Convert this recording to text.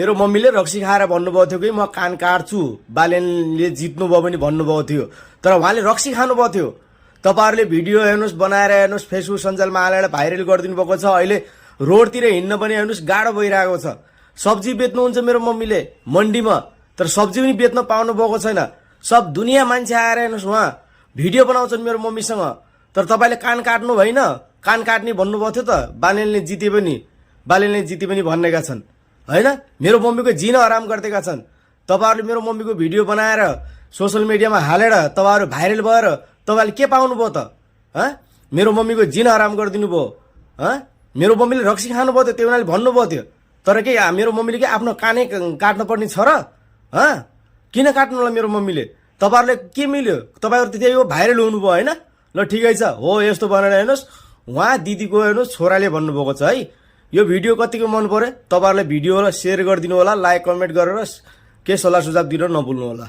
मेरो मम्मीले रक्सी खाएर भन्नुभएको थियो कि म कान काट्छु, बालेनले जित्नुभयो भने भन्नुभएको थियो। तर उहाँले रक्सी खानुभएको थियो। तपाईँहरूले भिडियो हेर्नुहोस्, बनाएर हेर्नुहोस्, फेसबुक सञ्जालमा हालेर भाइरल गरिदिनु भएको छ। अहिले रोडतिर हिँड्न पनि हेर्नुहोस् गाह्रो भइरहेको छ। सब्जी बेच्नुहुन्छ मेरो मम्मीले मन्डीमा, तर सब्जी पनि बेच्न पाउनु भएको छैन। सब दुनियाँ मान्छे आएर हेर्नुहोस् उहाँ भिडियो बनाउँछन् मेरो मम्मीसँग। तर तपाईँले कान काट्नु भएन, कान काट्ने भन्नुभएको थियो त। बालेनले जिते पनि भन्नेका छन् होइन। मेरो मम्मीको जिन हराम गरिदिएका छन्। तपाईँहरूले मेरो मम्मीको भिडियो बनाएर सोसल मिडियामा हालेर तपाईँहरू भाइरल भएर तपाईँले के पाउनुभयो त? मेरो मम्मीको जिन हराम गरिदिनु भयो। मेरो मम्मीले रक्सी खानुभयो थियो, त्यो उनीहरूले भन्नुभयो थियो। तर के मेरो मम्मीले के आफ्नो कानै काट्नु पर्ने छ र? किन काट्नु होला मेरो मम्मीले? तपाईँहरूले के मिल्यो? तपाईँहरू त्यही हो भाइरल हुनुभयो होइन। ल ठिकै छ, हो यस्तो भनेर हेर्नुहोस् उहाँ दिदीको हेर्नुहोस् छोराले भन्नुभएको छ है। यो भिडियो कतिको मन पर्यो? तपाईँहरूलाई भिडियोलाई सेयर गरिदिनु होला, लाइक कमेन्ट गरेर के सल्लाह सुझाव दिन नभुल्नु होला।